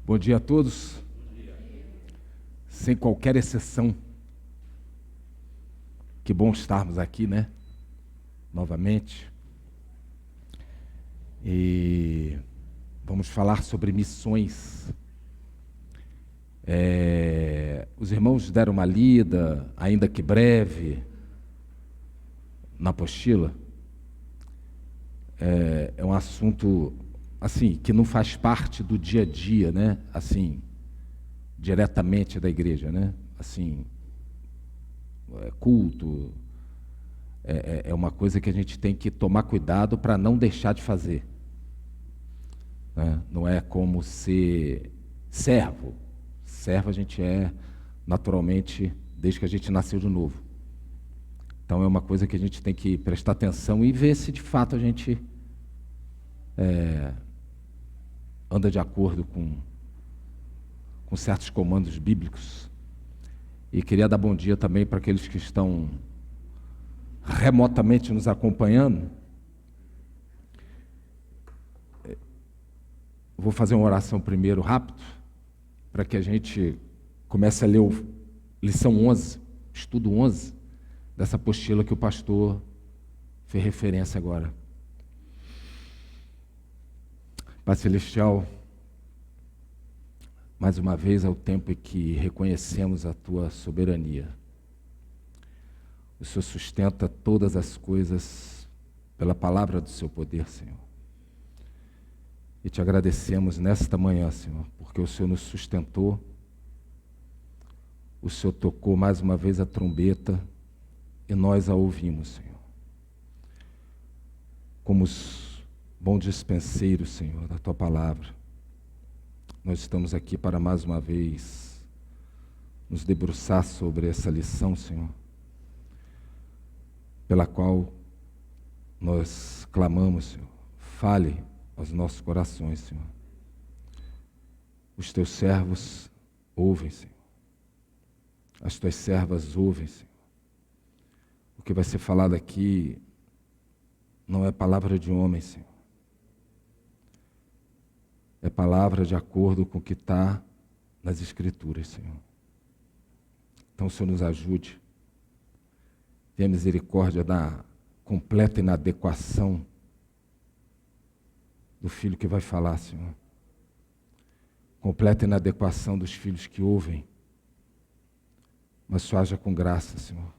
Bom dia a todos. Sem qualquer exceção. Que bom estarmos aqui, né? Novamente. E vamos falar sobre missões. Os irmãos deram uma lida, ainda que breve, na apostila. É um assunto, assim, que não faz parte do dia a dia, né? Assim, diretamente da igreja, né? Assim, culto, é uma coisa que a gente tem que tomar cuidado para não deixar de fazer. Né? Não é como ser servo. Servo a gente é naturalmente desde que a gente nasceu de novo. Então é uma coisa que a gente tem que prestar atenção e ver se de fato a gente anda de acordo com certos comandos bíblicos. E queria dar bom dia também para aqueles que estão remotamente nos acompanhando. Vou fazer uma oração primeiro, rápido, para que a gente comece a ler lição 11, estudo 11, dessa apostila que o pastor fez referência agora. Pai Celestial, mais uma vez é o tempo em que reconhecemos a Tua soberania. O Senhor sustenta todas as coisas pela palavra do Seu poder, Senhor. E te agradecemos nesta manhã, Senhor, porque o Senhor nos sustentou, o Senhor tocou mais uma vez a trombeta e nós a ouvimos, Senhor. Como os bons dispenseiros, Senhor, da Tua palavra, nós estamos aqui para mais uma vez nos debruçar sobre essa lição, Senhor, pela qual nós clamamos, Senhor, fale aos nossos corações, Senhor. Os Teus servos ouvem, Senhor. As Tuas servas ouvem, Senhor. O que vai ser falado aqui não é palavra de homem, Senhor. É palavra de acordo com o que está nas Escrituras, Senhor. Então, o Senhor nos ajude. Tenha misericórdia da completa inadequação do filho que vai falar, Senhor. Completa inadequação dos filhos que ouvem. Mas só haja com graça, Senhor.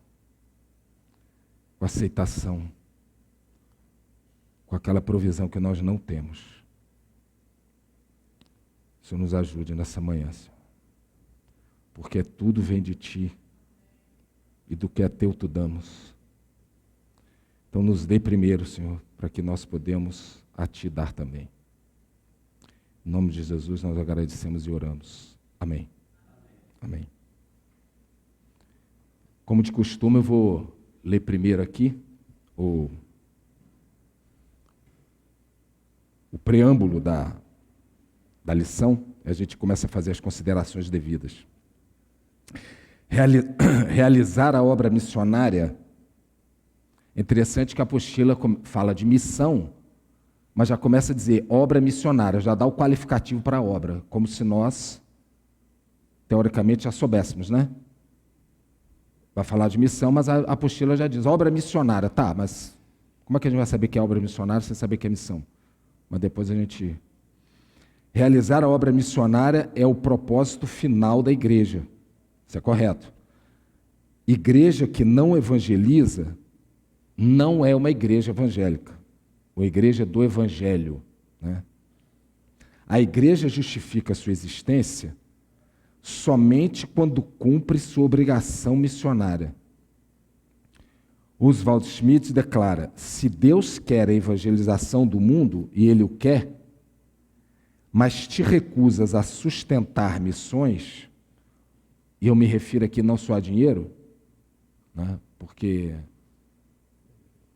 Com aceitação. Com aquela provisão que nós não temos. O Senhor nos ajude nessa manhã, Senhor. Porque tudo vem de Ti. E do que é Teu tu damos. Então nos dê primeiro, Senhor, para que nós podemos a Ti dar também. Em nome de Jesus nós agradecemos e oramos. Amém. Amém. Como de costume eu vou ler primeiro aqui o preâmbulo da lição, e a gente começa a fazer as considerações devidas. Realizar a obra missionária. É interessante que a apostila fala de missão, mas já começa a dizer obra missionária, já dá o qualificativo para a obra, como se nós, teoricamente, já soubéssemos, né? Vai falar de missão, mas a apostila já diz obra missionária. Tá, mas como é que a gente vai saber que é obra missionária sem saber que é missão? Mas depois a gente... Realizar a obra missionária é o propósito final da igreja. Isso é correto. Igreja que não evangeliza não é uma igreja evangélica. Uma igreja do evangelho. Né? A igreja justifica a sua existência somente quando cumpre sua obrigação missionária. Oswald Smith declara: se Deus quer a evangelização do mundo, e Ele o quer, mas te recusas a sustentar missões, e eu me refiro aqui não só a dinheiro, né, porque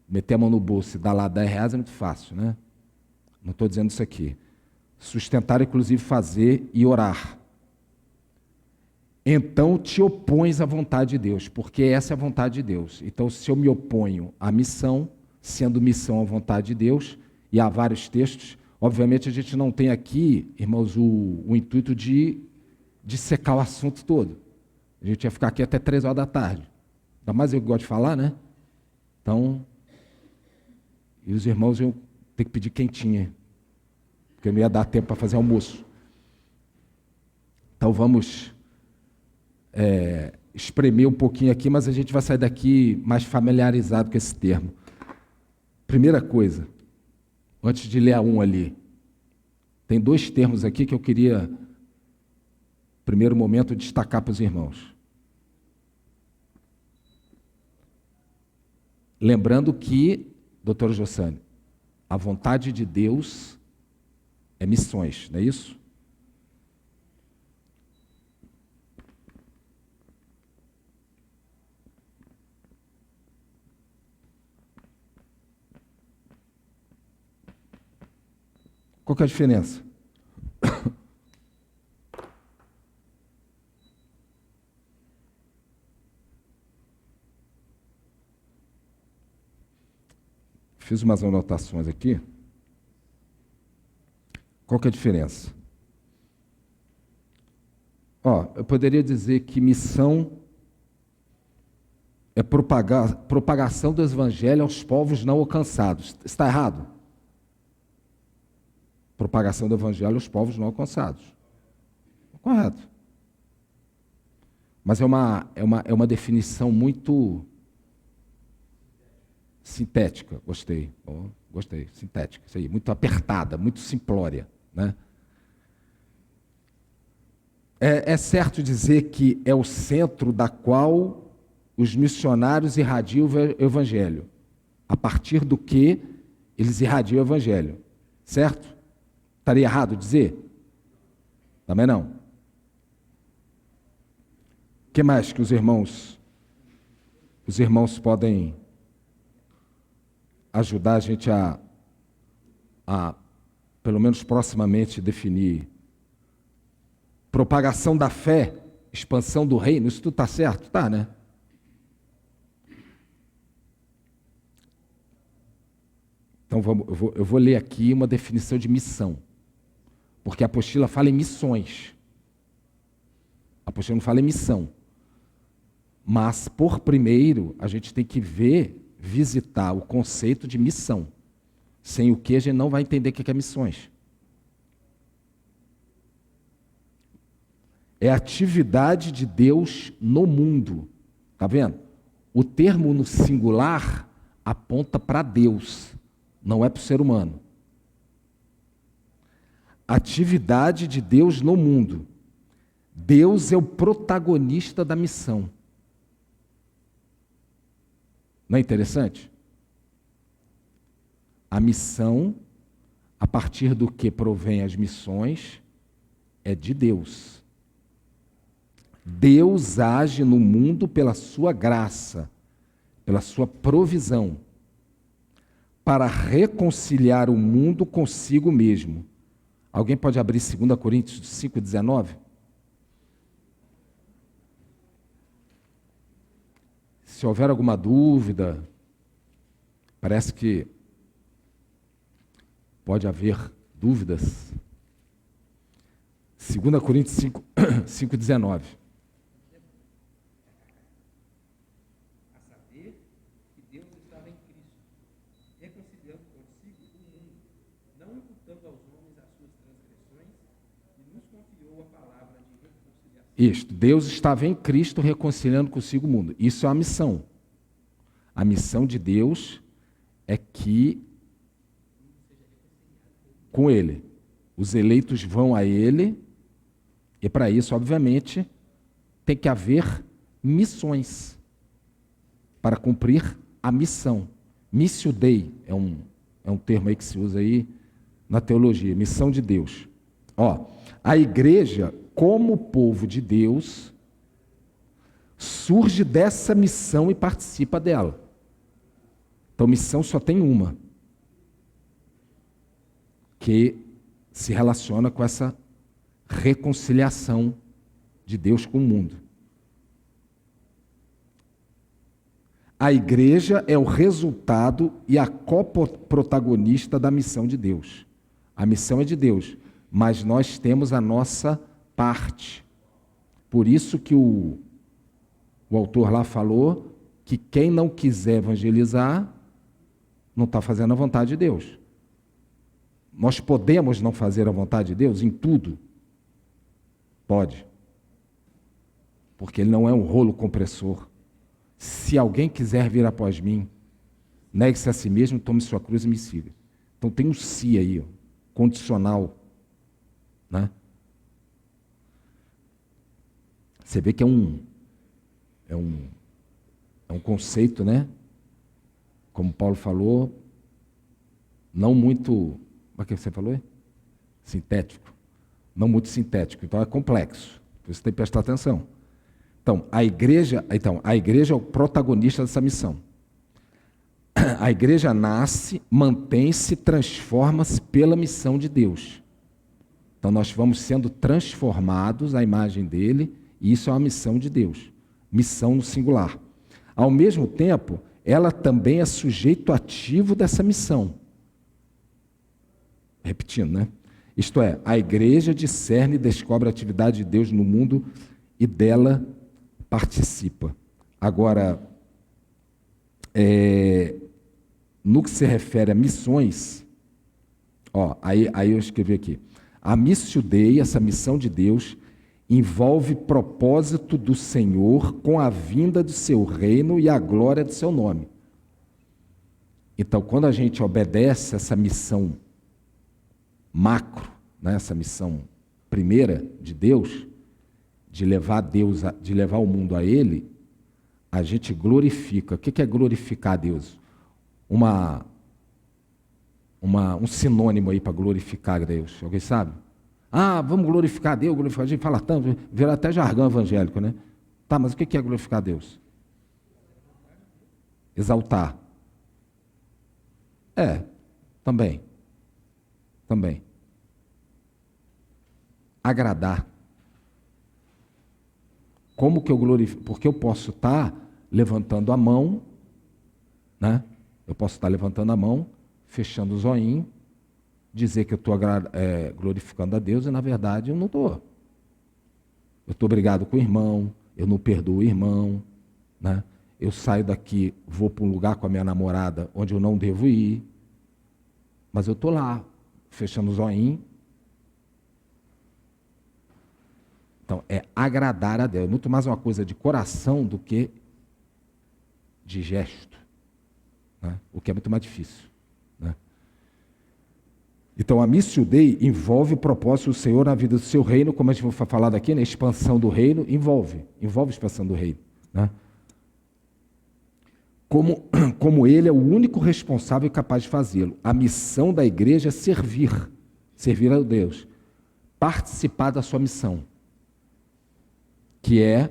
meter a mão no bolso e dar lá R$10 é muito fácil, né? Não estou dizendo isso aqui. Sustentar, inclusive, fazer e orar. Então te opões à vontade de Deus, porque essa é a vontade de Deus. Então, se eu me oponho à missão, sendo missão a vontade de Deus, e há vários textos, Obviamente, a gente não tem aqui, irmãos, o intuito de secar o assunto todo. A gente ia ficar aqui até 3 horas da tarde. Ainda mais eu que gosto de falar, né? Então, e os irmãos iam ter que pedir quentinha, porque não ia dar tempo para fazer almoço. Então, vamos espremer um pouquinho aqui, mas a gente vai sair daqui mais familiarizado com esse termo. Primeira coisa, antes de ler a 1 ali, tem 2 termos aqui que eu queria, no primeiro momento, destacar para os irmãos. Lembrando que, doutora Jossane, a vontade de Deus é missões, não é isso? Qual que é a diferença? Fiz umas anotações aqui. Qual que é a diferença? Eu poderia dizer que missão é propagação do evangelho aos povos não alcançados. Está errado? Propagação do evangelho aos povos não alcançados. Correto. Mas é uma definição muito sintética. Gostei. Gostei. Sintética. Isso aí. Muito apertada, muito simplória, né? É certo dizer que é o centro da qual os missionários irradiam o evangelho. A partir do que eles irradiam o evangelho. Certo? Estaria errado dizer? Também não. O que mais que os irmãos podem ajudar a gente a pelo menos proximamente, definir? Propagação da fé, expansão do reino, isso tudo está certo? Está, né? Então, eu vou ler aqui uma definição de missão. Porque a apostila fala em missões. A apostila não fala em missão. Mas, por primeiro, a gente tem que visitar o conceito de missão. Sem o que a gente não vai entender o que é missões. É a atividade de Deus no mundo. Está vendo? O termo no singular aponta para Deus, não é para o ser humano. Atividade de Deus no mundo. Deus é o protagonista da missão. Não é interessante? A missão, a partir do que provém as missões, é de Deus. Deus age no mundo pela sua graça, pela sua provisão, para reconciliar o mundo consigo mesmo. Alguém pode abrir 2 Coríntios 5,19? Se houver alguma dúvida, parece que pode haver dúvidas. 2 Coríntios 5,19. A saber que Deus estava em Cristo, reconciliando consigo o mundo, não imputando aos homens as suas transgressões, e nos confiou a palavra de reconciliação. Isto, Deus estava em Cristo reconciliando consigo o mundo. Isso é uma missão. A missão de Deus é que, com Ele, os eleitos vão a Ele, e para isso, obviamente, tem que haver missões para cumprir a missão. Missio Dei é um termo aí que se usa aí na teologia, missão de Deus. A igreja, como povo de Deus, surge dessa missão e participa dela. Então, missão só tem uma, que se relaciona com essa reconciliação de Deus com o mundo. A igreja é o resultado e a coprotagonista da missão de Deus. A missão é de Deus, mas nós temos a nossa parte. Por isso que o autor lá falou que quem não quiser evangelizar não está fazendo a vontade de Deus. Nós podemos não fazer a vontade de Deus em tudo? Pode. Porque ele não é um rolo compressor. Se alguém quiser vir após mim, negue-se a si mesmo, tome sua cruz e me siga. Então tem um se aí, ó, condicional. Né? Você vê que é um conceito, né? Como Paulo falou, não muito, o que você falou? Sintético. Não muito sintético, então é complexo. Você tem que prestar atenção. Então, a igreja é o protagonista dessa missão. A igreja nasce, mantém-se, transforma-se pela missão de Deus. Então, nós vamos sendo transformados à imagem dele, e isso é uma missão de Deus. Missão no singular. Ao mesmo tempo, ela também é sujeito ativo dessa missão. Repetindo, né? Isto é, a igreja discerne e descobre a atividade de Deus no mundo e dela participa. Agora, no que se refere a missões, aí eu escrevi aqui, a Missio Dei, essa missão de Deus, envolve propósito do Senhor com a vinda do seu reino e a glória do seu nome. Então, quando a gente obedece essa missão macro, né, essa missão primeira de Deus, de levar o mundo a Ele, a gente glorifica. O que é glorificar a Deus? Um sinônimo aí para glorificar a Deus. Alguém sabe? Vamos glorificar a Deus, glorificar a gente fala tanto, vira até jargão evangélico, né? Tá, mas o que é glorificar a Deus? Exaltar. Também. Agradar. Como que eu glorifico? Porque eu posso estar levantando a mão, né? Eu posso estar levantando a mão, fechando o zoinho, dizer que eu estou glorificando a Deus e, na verdade, eu não estou. Eu estou brigado com o irmão, eu não perdoo o irmão, né? Eu saio daqui, vou para um lugar com a minha namorada onde eu não devo ir, mas eu estou lá, fechando o zoinho. Então, é agradar a Deus. É muito mais uma coisa de coração do que de gesto, né? O que é muito mais difícil, né? Então, a Missio Dei envolve o propósito do Senhor na vida do seu reino, como a gente vai falar daqui, né? Expansão do reino, envolve a expansão do reino, né? Como ele é o único responsável e capaz de fazê-lo. A missão da igreja é servir a Deus, participar da sua missão, que é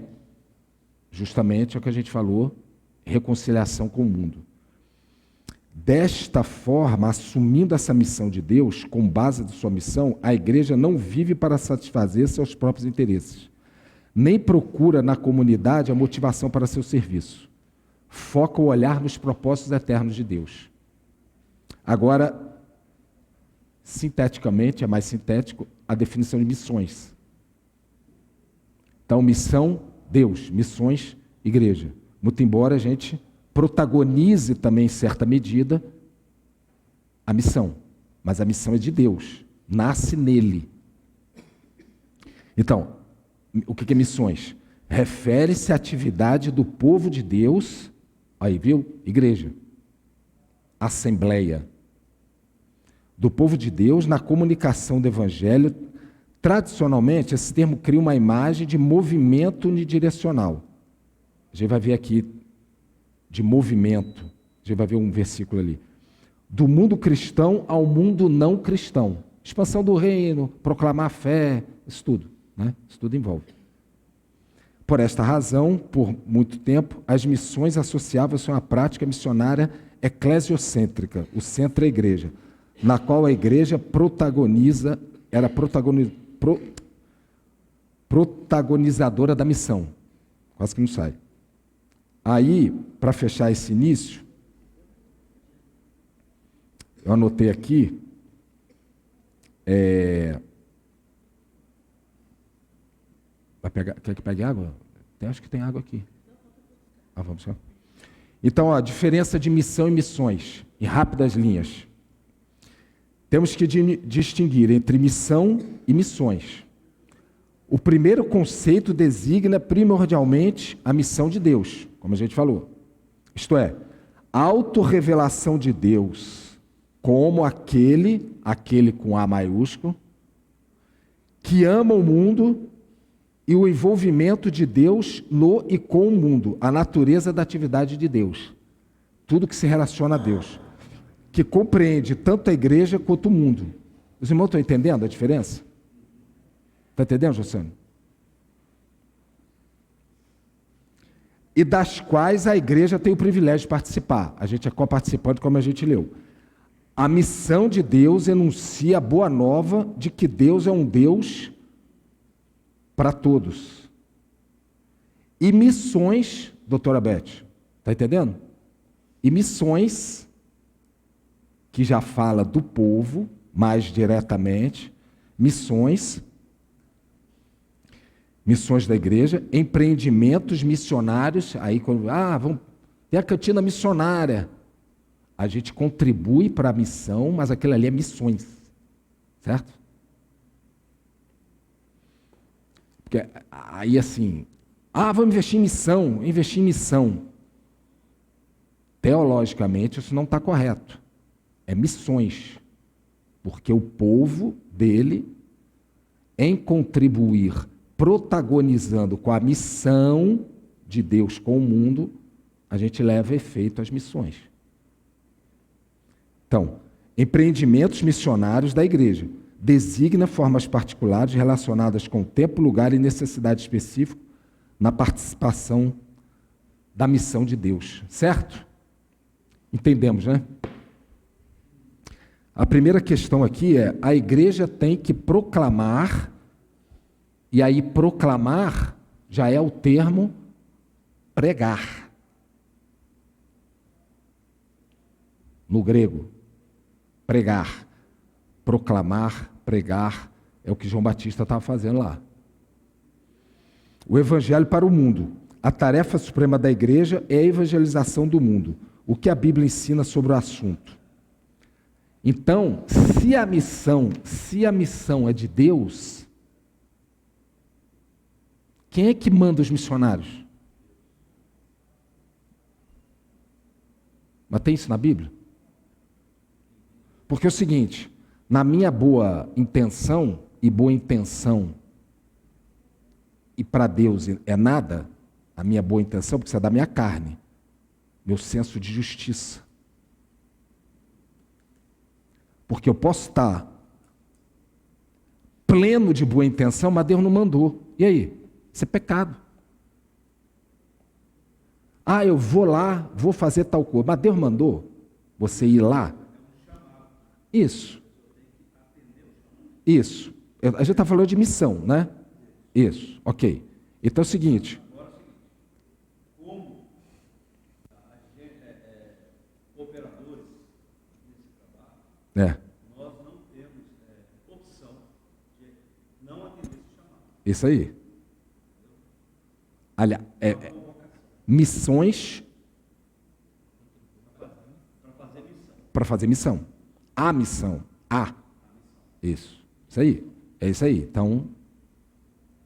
justamente o que a gente falou, reconciliação com o mundo. Desta forma, assumindo essa missão de Deus, com base da sua missão, a igreja não vive para satisfazer seus próprios interesses, nem procura na comunidade a motivação para seu serviço. Foca o olhar nos propósitos eternos de Deus. Agora, sinteticamente, é mais sintético, a definição de missões. Então, missão, Deus, missões, igreja. Muito embora a gente protagonize também, em certa medida, a missão. Mas a missão é de Deus, nasce nele. Então, o que é missões? Refere-se à atividade do povo de Deus, aí viu? Igreja, assembleia, do povo de Deus na comunicação do evangelho. Tradicionalmente, esse termo cria uma imagem de movimento unidirecional. A gente vai ver aqui, de movimento, a gente vai ver um versículo ali. Do mundo cristão ao mundo não cristão. Expansão do reino, proclamar a fé, isso tudo, né? Isso tudo envolve. Por esta razão, por muito tempo, as missões associavam-se a uma prática missionária eclesiocêntrica, o centro é a igreja, na qual a igreja era protagonizadora da missão. Quase que não sai. Aí, para fechar esse início, eu anotei aqui Quer que pegue água? Acho que tem água aqui. Vamos lá. Então, a diferença de missão e missões, em rápidas linhas. Temos que distinguir entre missão e missões. O primeiro conceito designa primordialmente a missão de Deus, como a gente falou. Isto é, a autorrevelação de Deus como aquele com A maiúsculo, que ama o mundo e o envolvimento de Deus no e com o mundo, a natureza da atividade de Deus. Tudo que se relaciona a Deus, que compreende tanto a igreja quanto o mundo. Os irmãos estão entendendo a diferença? Está entendendo, José? E das quais a igreja tem o privilégio de participar. A gente é coparticipante, como a gente leu. A missão de Deus enuncia a boa nova de que Deus é um Deus para todos. E missões, doutora Beth, está entendendo? E missões, que já fala do povo, mais diretamente, missões da igreja, empreendimentos missionários, aí quando, vamos ter a cantina missionária, a gente contribui para a missão, mas aquilo ali é missões, certo? Porque aí assim, vamos investir em missão. Teologicamente isso não está correto. É missões. Porque o povo dele, em contribuir, protagonizando com a missão de Deus com o mundo, a gente leva a efeito as missões. Então, empreendimentos missionários da igreja. Designa formas particulares relacionadas com tempo, lugar e necessidade específica na participação da missão de Deus. Certo? Entendemos, né? A primeira questão aqui é, a igreja tem que proclamar, e aí proclamar já é o termo pregar. No grego, pregar. Proclamar, pregar, é o que João Batista estava fazendo lá. O evangelho para o mundo. A tarefa suprema da igreja é a evangelização do mundo. O que a Bíblia ensina sobre o assunto? Então, se a missão é de Deus, quem é que manda os missionários? Mas tem isso na Bíblia? Porque é o seguinte, na minha boa intenção, e para Deus é nada, a minha boa intenção, porque isso é da minha carne, meu senso de justiça. Porque eu posso estar pleno de boa intenção, mas Deus não mandou. E aí? Isso é pecado. Eu vou lá, vou fazer tal coisa, mas Deus mandou você ir lá? Isso. A gente está falando de missão, né? Isso, ok. Então é o seguinte. Como operadores nesse trabalho, nós não temos opção de não atender esse chamado. Isso aí. Aliás, missões para fazer missão. A missão. Isso. Isso aí. É isso aí. Então,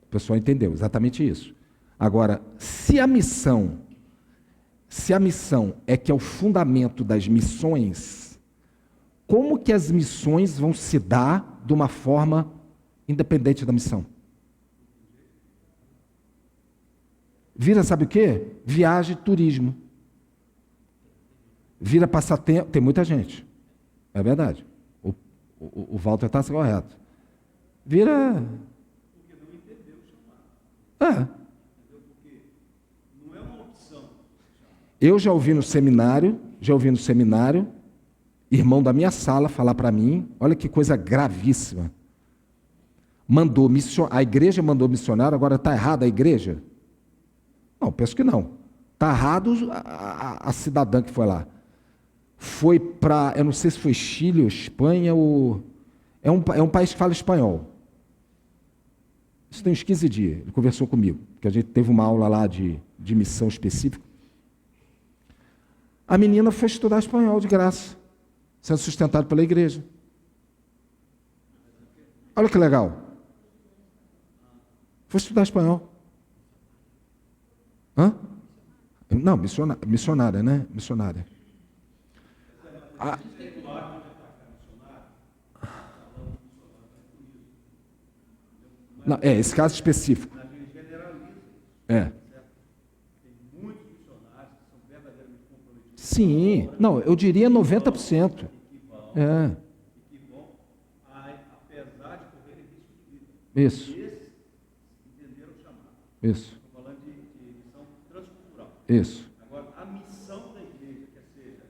o pessoal entendeu exatamente isso. Agora, se a missão é que é o fundamento das missões, como que as missões vão se dar de uma forma independente da missão? Vira, sabe o quê? Viagem, turismo. Vira passatempo. Tem muita gente. É verdade. O Walter está correto. Vira. Porque não entendeu o chamado. Porque não é uma opção. Eu já ouvi no seminário, irmão da minha sala falar para mim, olha que coisa gravíssima. A igreja mandou missionário, agora está errada a igreja? Não, penso que não. Está errado a cidadã que foi lá. Foi para, eu não sei se foi Chile ou Espanha, É um país que fala espanhol. Isso tem uns 15 dias, ele conversou comigo, porque a gente teve uma aula lá de missão específica. A menina foi estudar espanhol de graça, sendo sustentada pela igreja. Olha que legal. Foi estudar espanhol. Hã? Não, missionária, né? Missionária. Não, esse caso específico. É. Sim, não, eu diria 90%. É. Isso. Isso. Estou falando de missão transcultural. Isso. Agora, a missão da igreja, quer seja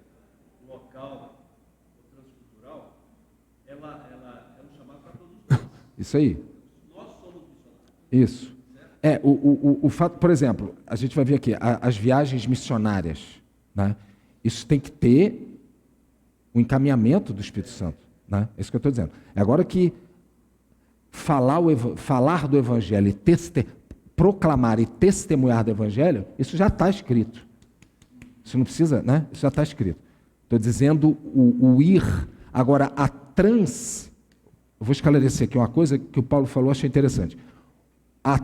local ou transcultural, ela é um chamado para todos nós. Isso aí. Nós somos missionários. Isso. O fato, por exemplo, a gente vai ver aqui, as viagens missionárias, né? Isso tem que ter o encaminhamento do Espírito Santo, né? É isso que eu estou dizendo. Agora que falar do Evangelho e proclamar e testemunhar do Evangelho, isso já está escrito. Isso não precisa, né? Isso já está escrito. Estou dizendo o ir. Agora, eu vou esclarecer aqui uma coisa que o Paulo falou, achei interessante. A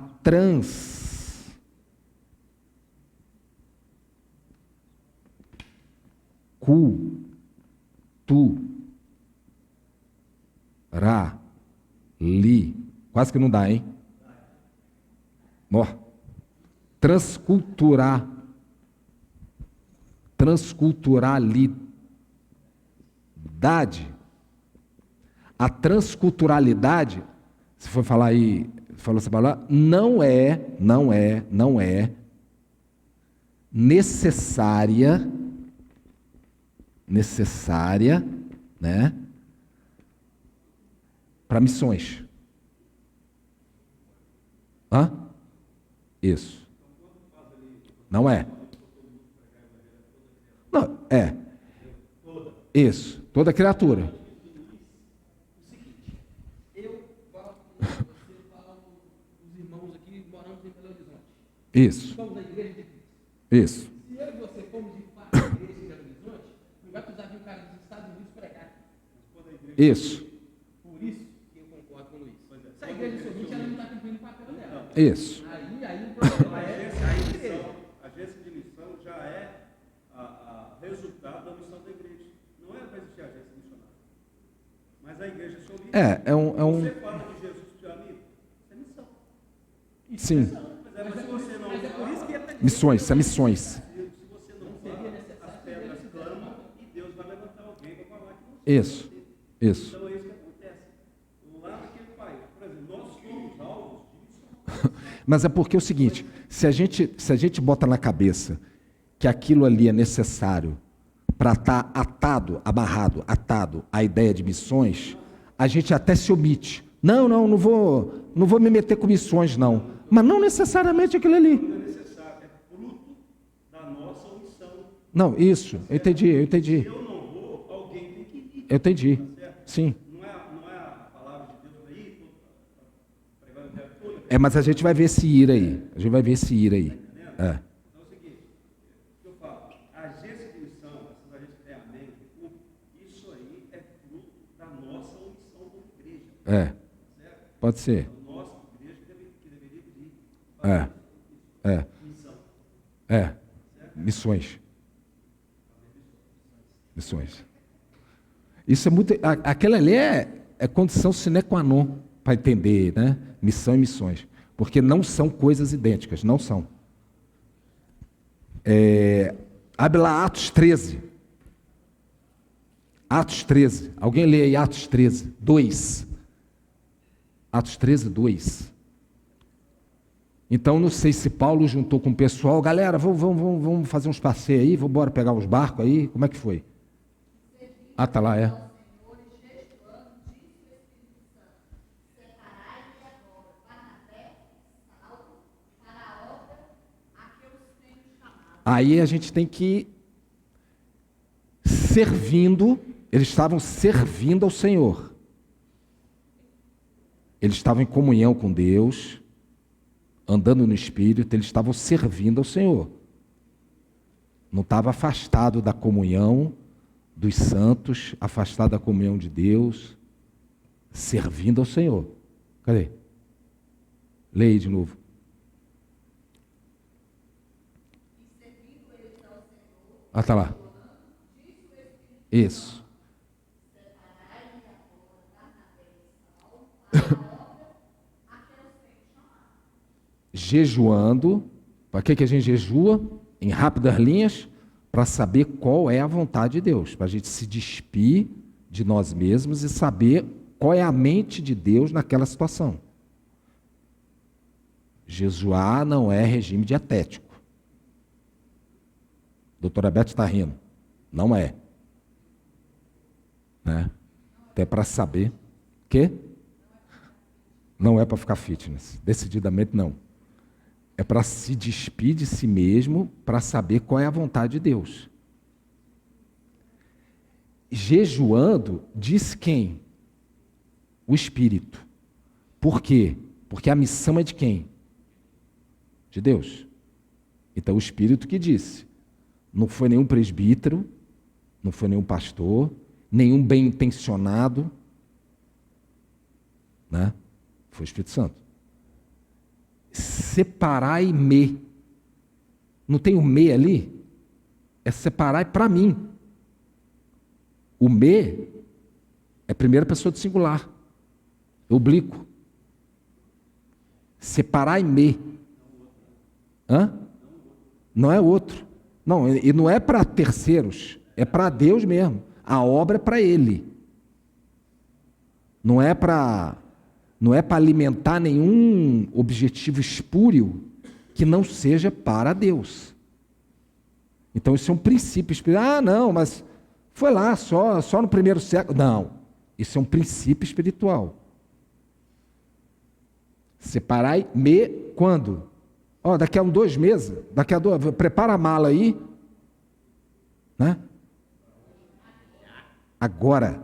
quase que não dá, hein? Transculturalidade. A transculturalidade, se for falar aí, falou essa palavra, não é necessária, né, para missões. Hã? Isso. Não é. Não, é. Isso. Toda criatura. Eu falo com você, falo os irmãos aqui, moramos em Belo Horizonte. Isso. Somos da igreja de Cristo. Isso. Se eu e você formos de fato da igreja de Belo Horizonte, não vai precisar vir um cara dos Estados Unidos pregar. Isso. Por isso que eu concordo com o Luiz. Se a igreja de Sorvete, ela não está cumprindo o papel dela. Isso. Aí o problema é a igreja. A agência de missão já é resultado da missão da igreja. Não é para existir agência missionária. Mas a igreja é solista. Você fala de Jesus para o amigo, isso é missão. Sim. Mas se você não Por isso que ele está Missões, são missões. se você não fala, as pedras clamam e Deus vai levantar alguém para falar que você Isso. Isso. Então é isso que acontece. Lá naquele país, por exemplo, nós somos alvos de missão. Mas é porque é o seguinte, se a gente bota na cabeça que aquilo ali é necessário para estar amarrado à ideia de missões, a gente até se omite. Não vou me meter com missões, não. Mas não necessariamente aquilo ali. Não é necessário, é fruto da nossa omissão. Não, isso, eu entendi. Se eu não vou, alguém tem que ir. Eu entendi. Tá certo? Sim. Não é a palavra de Deus aí, pregando o tempo todo. Mas a gente vai ver esse ir aí. É. Então é o seguinte, eu falo, a agência de missão, essas agências que tem a mente, isso aí é fruto da nossa omissão como igreja. É. Pode ser. A nossa igreja que deveria pedir missão. Missões. Isso é muito. Aquela ali é condição sine qua non para entender, né? Missão e missões. Porque não são coisas idênticas, não são. Abre lá Atos 13. Atos 13. Alguém lê aí Atos 13, 2. Atos 13, 2. Então, não sei se Paulo juntou com o pessoal. Galera, vamos fazer uns passeios aí, vamos embora pegar uns barcos aí. Como é que foi? Tá lá, é. Aí a gente tem que ir servindo, eles estavam servindo ao Senhor. Eles estavam em comunhão com Deus, andando no Espírito, eles estavam servindo ao Senhor. Não estava afastado da comunhão dos santos, afastado da comunhão de Deus, servindo ao Senhor. Cadê? Leia aí de novo. Ah, está lá. Isso. Jejuando. Para que a gente jejua? Em rápidas linhas, para saber qual é a vontade de Deus. Para a gente se despir de nós mesmos e saber qual é a mente de Deus naquela situação. Jejuar não é regime dietético. Doutora Beth está rindo. Não é. Né? Até para saber que não é para ficar fitness. Decididamente não. É para se despir de si mesmo, para saber qual é a vontade de Deus. Jejuando, diz quem? O Espírito. Por quê? Porque a missão é de quem? De Deus. Então, o Espírito que disse. Não foi nenhum presbítero, não foi nenhum pastor, nenhum bem-intencionado, né? Foi o Espírito Santo. Separai-me. Não tem o me ali? É separai para mim. O me é primeira pessoa do singular. Oblíquo. Separai-me. Hã? Não é outro. Não, e não é para terceiros, é para Deus mesmo. A obra é para Ele. Não é para alimentar nenhum objetivo espúrio que não seja para Deus. Então isso é um princípio espiritual. Ah, não, mas foi lá só no primeiro século. Não, isso é um princípio espiritual. Separai-me quando? Daqui a 2 meses, prepara a mala aí, né? Agora.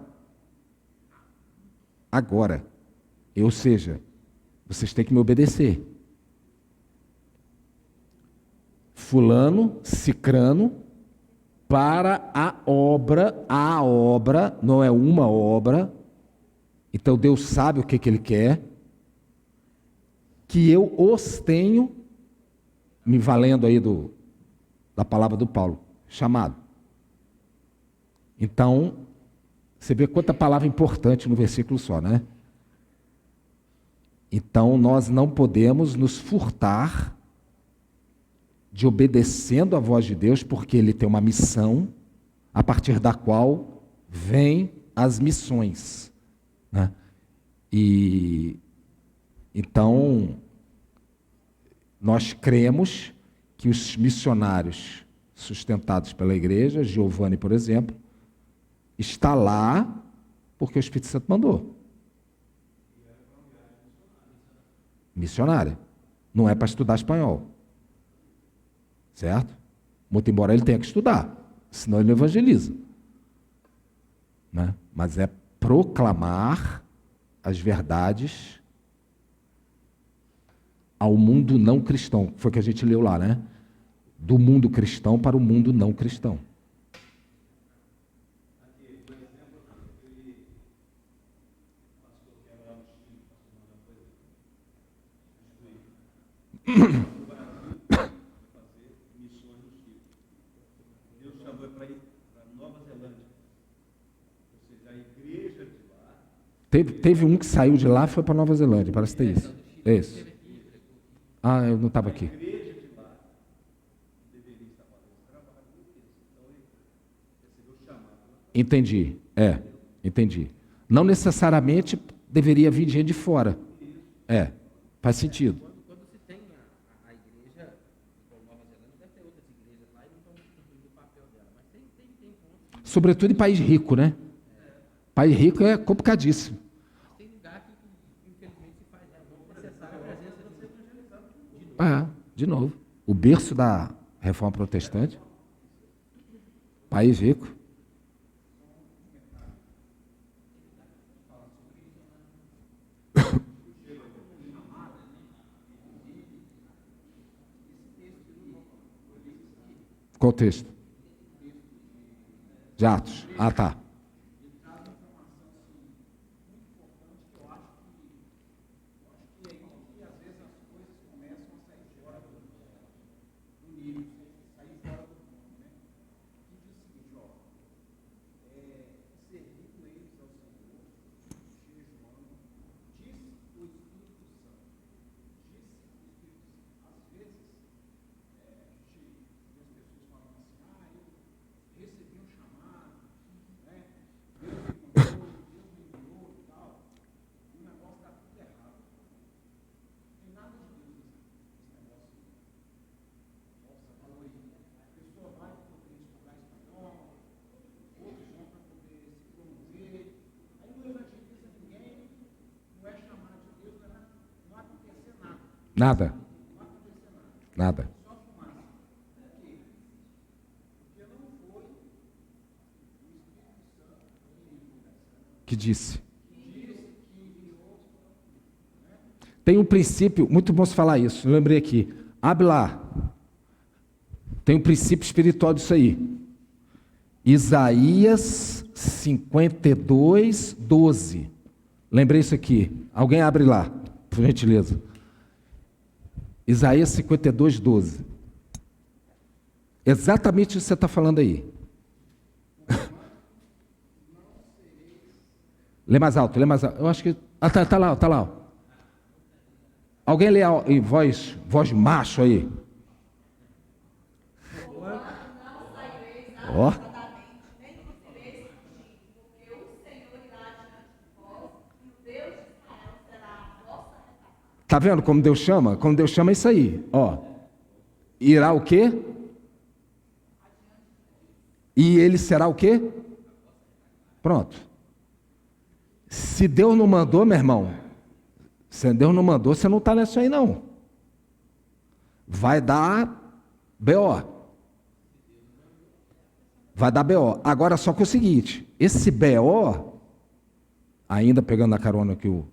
Ou seja, vocês têm que me obedecer. Fulano, cicrano, para a obra não é uma obra, então Deus sabe o que Ele quer, que eu os tenho, me valendo aí da palavra do Paulo, chamado. Então, você vê quanta palavra importante no versículo só, né? Então, nós não podemos nos furtar de obedecendo a voz de Deus, porque Ele tem uma missão, a partir da qual vêm as missões, né? E então, nós cremos que os missionários sustentados pela igreja, Giovanni, por exemplo, está lá porque o Espírito Santo mandou. Missionária. Não é para estudar espanhol. Certo? Muito embora ele tenha que estudar, senão ele não evangeliza. Né? Mas é proclamar as verdades ao mundo não cristão. Foi o que a gente leu lá, né? Do mundo cristão para o mundo não cristão. Deus chamou para ir para Nova Zelândia. Ou seja, a igreja de lá. Teve um que saiu de lá e foi para Nova Zelândia, parece ter isso. Isso. Ah, eu não estava aqui. A igreja de lá deveria estar fazendo esse trabalho. Então ele recebeu o chamado. Entendi. Entendi. Não necessariamente deveria vir gente de fora. Faz sentido. Quando se tem a igreja, como Nova Zelândia, deve ter outras igrejas lá e não estão cumprindo o papel dela. Mas tem pontos. Sobretudo em país rico, né? País rico é complicadíssimo. Tem lugar que, infelizmente, se faz necessária a presença de ser evangelizado. De novo. O berço da reforma protestante. País rico. Qual texto? De Atos. Ah, tá. Nada. Nada. Que disse. Tem um princípio, muito bom se falar isso, eu lembrei aqui. Abre lá. Tem um princípio espiritual disso aí. Isaías 52, 12. Lembrei isso aqui. Alguém abre lá, por gentileza. Isaías 52, 12. Exatamente isso que você está falando aí. Lê mais alto, lê mais alto. Eu acho que... Ah, tá lá, tá lá. Alguém lê em voz macho aí. Ó. Tá vendo como Deus chama? Como Deus chama é isso aí. Ó. Irá o quê? E ele será o quê? Pronto. Se Deus não mandou, meu irmão, se Deus não mandou, você não está nisso aí não. Vai dar B.O. Vai dar B.O. Agora só que é o seguinte, esse B.O., ainda pegando a carona que o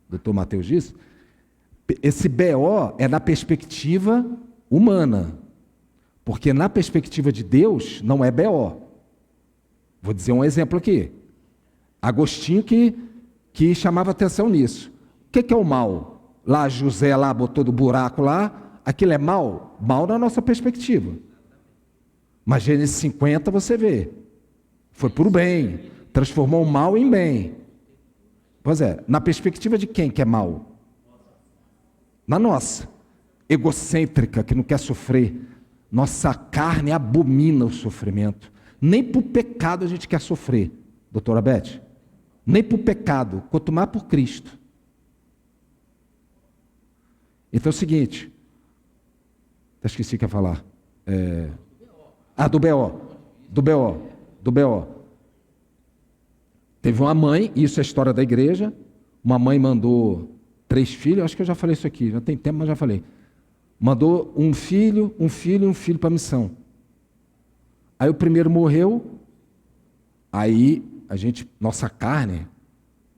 doutor Mateus disse, esse B.O. é na perspectiva humana. Porque na perspectiva de Deus não é B.O. Vou dizer um exemplo aqui. Agostinho que chamava atenção nisso. O que é o mal? Lá José lá botou do buraco lá, aquilo é mal? Mal na nossa perspectiva. Mas Gênesis 50 você vê. Foi por bem. Transformou o mal em bem. Pois é, na perspectiva de quem que é mal? Na nossa. Egocêntrica, que não quer sofrer. Nossa carne abomina o sofrimento. Nem por pecado a gente quer sofrer, doutora Beth. Nem por pecado, quanto mais por Cristo. Então é o seguinte. Até esqueci o que ia falar. Do B.O. Teve uma mãe, isso é a história da igreja. Uma mãe mandou 3 filhos, acho que eu já falei isso aqui, já tem tempo, mas já falei. Mandou um filho para a missão. Aí o primeiro morreu, aí nossa carne,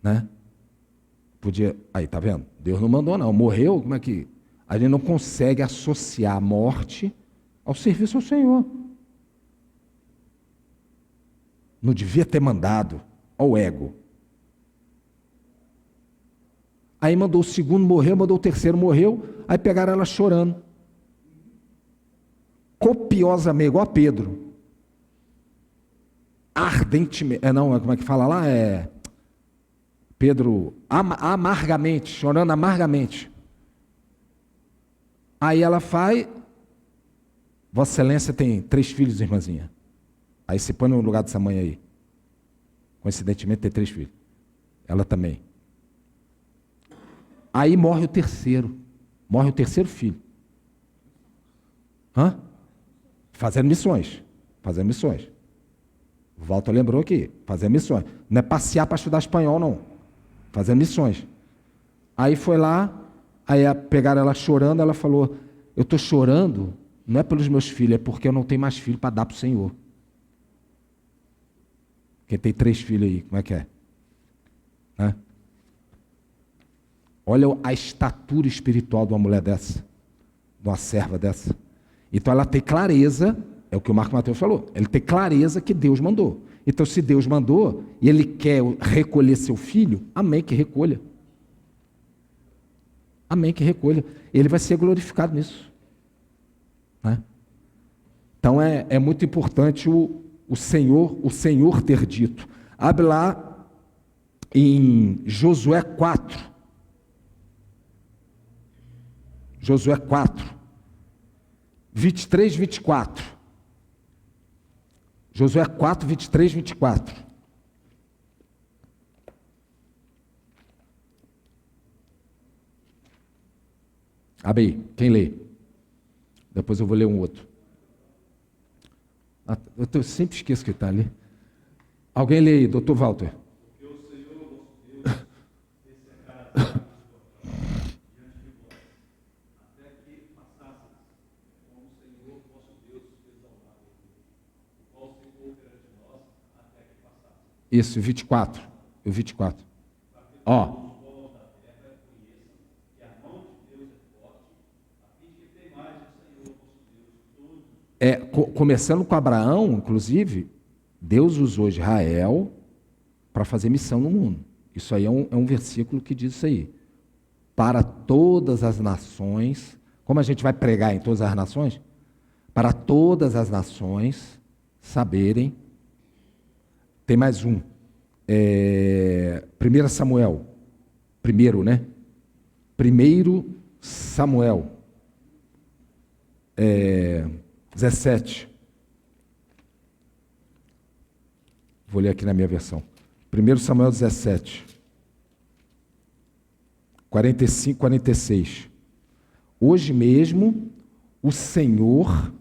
né? Podia, aí tá vendo? Deus não mandou não, morreu, como é que... A gente não consegue associar a morte ao serviço ao Senhor. Não devia ter mandado, ao ego. Aí mandou o segundo, morreu, mandou o terceiro, morreu, aí pegaram ela chorando. Copiosamente, igual a Pedro. Ardentemente, como é que fala lá? Pedro, amargamente, chorando amargamente. Aí ela faz, Vossa Excelência tem 3 filhos, irmãzinha. Aí se põe no lugar dessa mãe aí. Coincidentemente tem 3 filhos. Ela também. Aí morre o terceiro filho. Fazendo missões. O Walter lembrou aqui, fazendo missões. Não é passear para estudar espanhol, não. Fazendo missões. Aí foi lá, aí pegaram ela chorando, ela falou, eu estou chorando, não é pelos meus filhos, é porque eu não tenho mais filho para dar para o Senhor. Quem tem 3 filhos aí, como é que é? Olha a estatura espiritual de uma mulher dessa, de uma serva dessa. Então ela tem clareza, É o que o Marco Mateus falou. Ele tem clareza que Deus mandou. Então, se Deus mandou e ele quer recolher seu filho, amém, que recolha. Amém, que recolha. Ele vai ser glorificado nisso. Né? Então, é muito importante o Senhor ter dito. Abre lá em Josué 4. Josué 4. 23, 24. Josué 4, 23, 24. Abre aí, quem lê? Depois eu vou ler um outro. Eu sempre esqueço que está ali. Alguém lê aí, doutor Walter. Porque o Senhor, nosso Deus, descerrará diante de vós, até que passasseis, como o Senhor, vosso Deus, fez ao lado do qual se ficou perante nós, até que passasseis. Isso, 24. O 24. Ó. Começando com Abraão, inclusive, Deus usou Israel para fazer missão no mundo. Isso aí é um versículo que diz isso aí. Para todas as nações, como a gente vai pregar em todas as nações? Para todas as nações saberem. Tem mais um. 1 Samuel. Primeiro, né? 1 Samuel. 17. Vou ler aqui na minha versão. 1 Samuel 17. 45, 46. Hoje mesmo o Senhor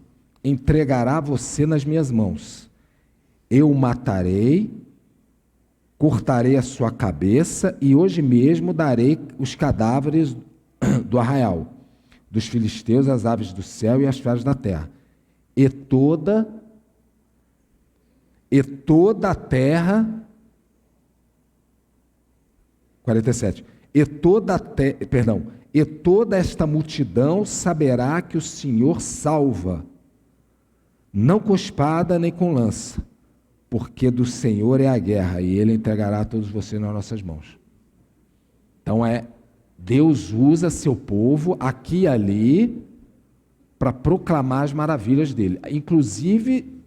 entregará você nas minhas mãos. Eu o matarei, cortarei a sua cabeça e hoje mesmo darei os cadáveres do arraial, dos filisteus, as aves do céu e as feras da terra. E toda a terra, 47, e toda esta multidão saberá que o Senhor salva, não com espada nem com lança, porque do Senhor é a guerra, e Ele entregará a todos vocês nas nossas mãos. Então Deus usa seu povo aqui e ali para proclamar as maravilhas dele, inclusive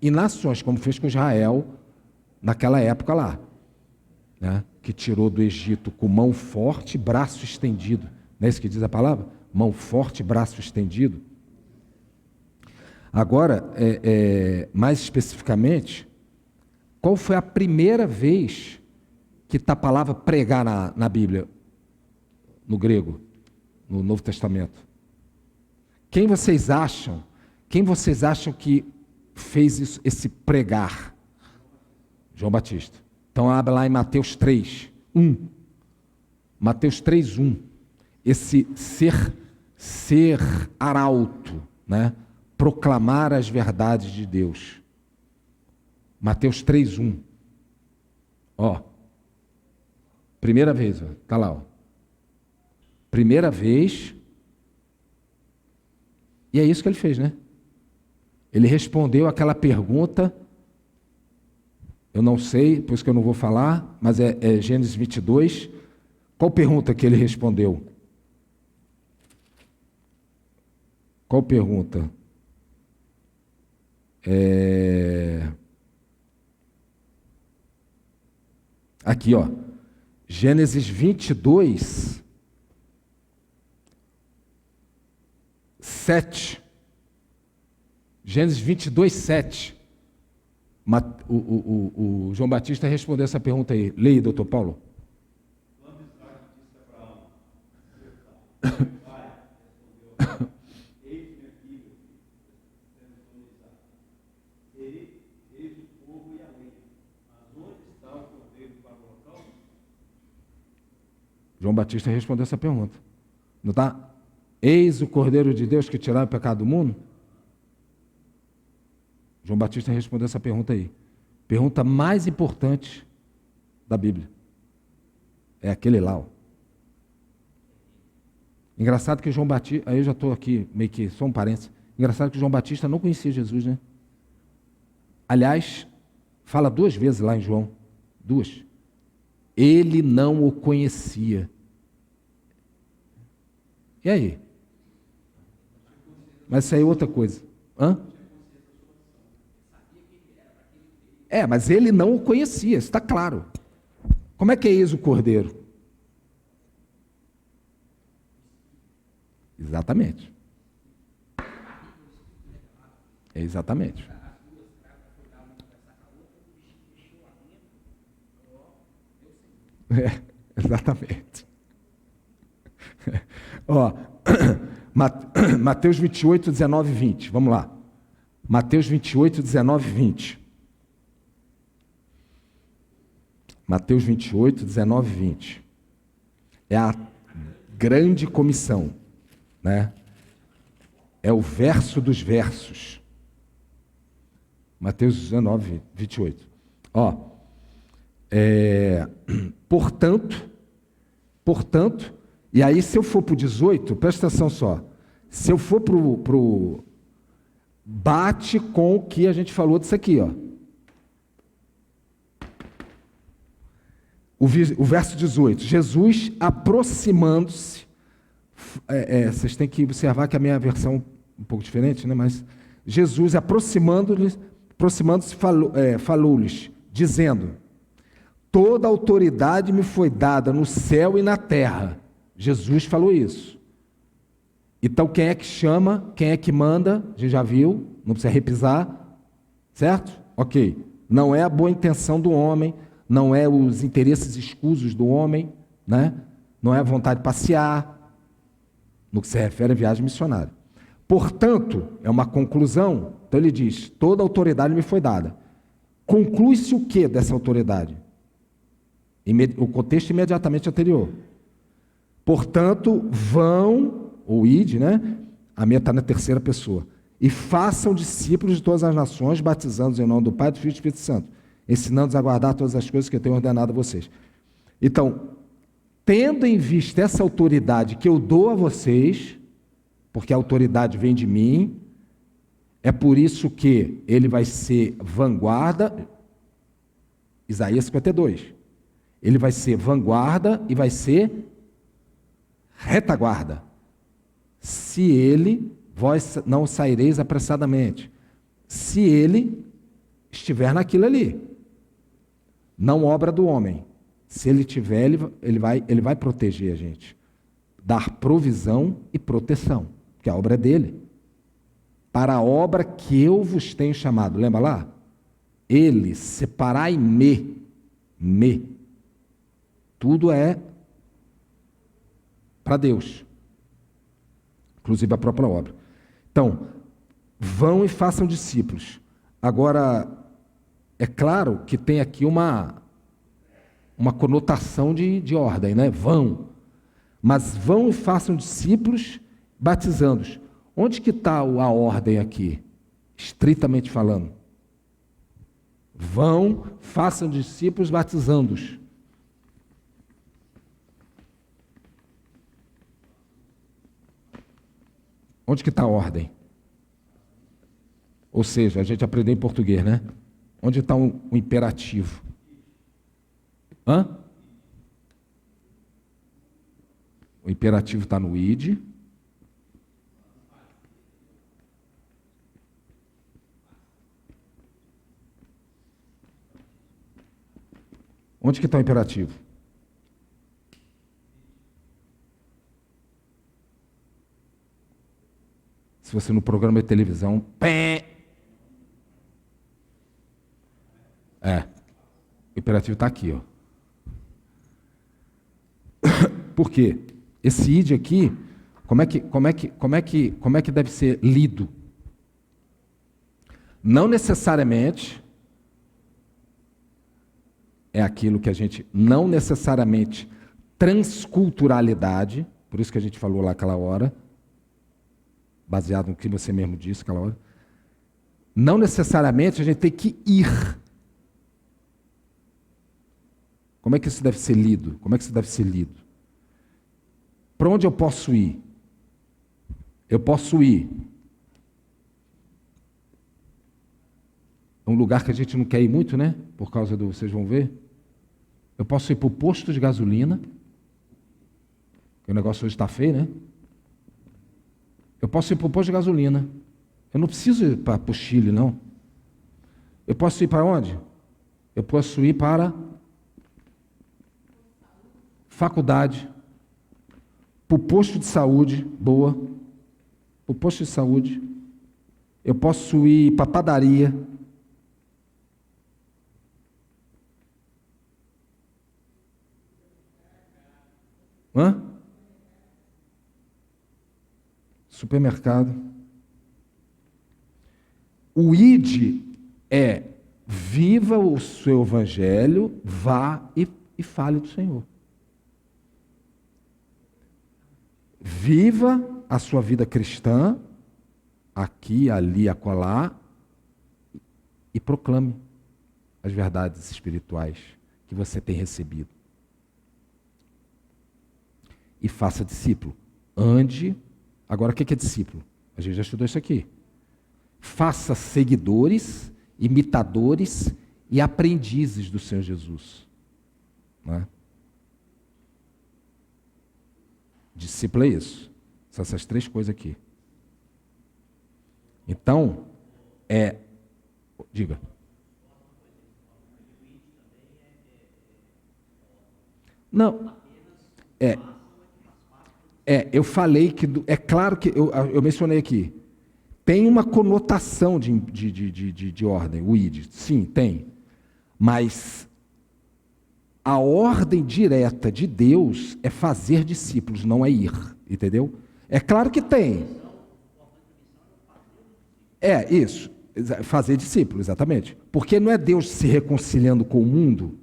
em nações, como fez com Israel naquela época lá, né? Que tirou do Egito com mão forte, braço estendido. Não é isso que diz a palavra? Mão forte, braço estendido. Agora, mais especificamente, qual foi a primeira vez que está a palavra pregar na Bíblia, no grego, no Novo Testamento? Quem vocês acham que fez isso, esse pregar? João Batista. Então, abre lá em Mateus 3, 1. Mateus 3, 1. Esse ser arauto, né? Proclamar as verdades de Deus. Mateus 3, 1. Ó. Primeira vez, está lá, ó. Primeira vez. E é isso que ele fez, né? Ele respondeu aquela pergunta, eu não sei, por isso que eu não vou falar, mas é Gênesis 22. Qual pergunta que ele respondeu? Qual pergunta? Aqui, ó. Gênesis 22, 7. Gênesis 22, 7. O João Batista respondeu essa pergunta aí. Leia, doutor Paulo. Quando Isaac disse a Abraão, seu pai, respondeu: eis-me aqui, meu filho, respondeu Isaac. Eis o fogo e a lenha, mas onde está o cordeiro para o holocausto? João Batista respondeu essa pergunta. Não está? Eis o Cordeiro de Deus que tirará o pecado do mundo? João Batista respondeu essa pergunta aí. Pergunta mais importante da Bíblia. É aquele lá, ó. Engraçado que João Batista, aí eu já estou aqui, meio que só um parênteses. Engraçado que João Batista não conhecia Jesus, né? Aliás, fala 2 vezes lá em João. 2. Ele não o conhecia. E aí? Mas isso aí é outra coisa. Hã? Mas ele não o conhecia, está claro. Como é que é eis o cordeiro? Exatamente. Exatamente. Exatamente. Ó, Mateus 28, 19 e 20. Vamos lá. Mateus 28, 19 e 20. Mateus 28, 19 e 20. É a grande comissão, né? É o verso dos versos. Mateus 19, 28. Ó, portanto, e aí se eu for para o 18, presta atenção só, se eu for para o bate com o que a gente falou disso aqui, ó. O verso 18, Jesus aproximando-se, vocês têm que observar que a minha versão é um pouco diferente, né? Mas Jesus aproximando-se, falou-lhes, dizendo: toda autoridade me foi dada no céu e na terra. Jesus falou isso. Então quem é que chama, quem é que manda, a gente já viu, não precisa repisar, certo? Ok, não é a boa intenção do homem, não é os interesses escusos do homem, né? Não é a vontade de passear, no que se refere à viagem missionária. Portanto, é uma conclusão, então ele diz, toda autoridade me foi dada. Conclui-se o que dessa autoridade? O contexto imediatamente anterior. Portanto, vão, ou ide, né? A minha está na terceira pessoa. E façam discípulos de todas as nações, batizando-os em nome do Pai, do Filho e do Espírito Santo, ensinando-os a guardar todas as coisas que eu tenho ordenado a vocês. Então, tendo em vista essa autoridade que eu dou a vocês, porque a autoridade vem de mim, é por isso que ele vai ser vanguarda, Isaías 52. Ele vai ser vanguarda e vai ser retaguarda. Se ele, vós não saireis apressadamente. Se ele estiver naquilo ali. Não obra do homem. Se ele tiver, ele vai proteger a gente. Dar provisão e proteção, que a obra é dele. Para a obra que eu vos tenho chamado. Lembra lá? Ele, separai-me. Tudo é para Deus. Inclusive a própria obra. Então, vão e façam discípulos. Agora, é claro que tem aqui uma conotação de ordem, né? Vão. Mas vão e façam discípulos, batizando-os. Onde que está a ordem aqui? Estritamente falando. Vão, façam discípulos, batizando-os. Onde que está a ordem? Ou seja, a gente aprendeu em português, né? Onde está o imperativo? Hã? O imperativo está no id. Onde que está o imperativo? Se você no programa de televisão, o imperativo está aqui, ó. Por quê? Esse id aqui, como é que deve ser lido? Não necessariamente é aquilo que a gente, não necessariamente transculturalidade, por isso que a gente falou lá aquela hora, baseado no que você mesmo disse aquela hora, não necessariamente a gente tem que ir. Como é que isso deve ser lido? Como é que isso deve ser lido? Para onde eu posso ir? Eu posso ir É um lugar que a gente não quer ir muito, né? Por causa do... Vocês vão ver. Eu posso ir para o posto de gasolina, que o negócio hoje está feio, né? Eu posso ir para o posto de gasolina. Eu não preciso ir para o Chile, não. Eu posso ir para onde? Eu posso ir para faculdade, para o posto de saúde, boa, para o posto de saúde. Eu posso ir para a padaria. Hã? Supermercado. O ID é viva o seu evangelho, vá e fale do Senhor. Viva a sua vida cristã, aqui, ali, acolá, e proclame as verdades espirituais que você tem recebido. E faça discípulo. Ande. Agora, o que é discípulo? A gente já estudou isso aqui. Faça seguidores, imitadores e aprendizes do Senhor Jesus. Não é? Discípulo é isso. São essas três coisas aqui. Então, diga. Não. Eu falei que, é claro que, eu mencionei aqui, tem uma conotação de ordem, o ID, sim, tem, mas a ordem direta de Deus é fazer discípulos, não é ir, entendeu? É claro que tem. Isso, fazer discípulos, exatamente, porque não é Deus se reconciliando com o mundo,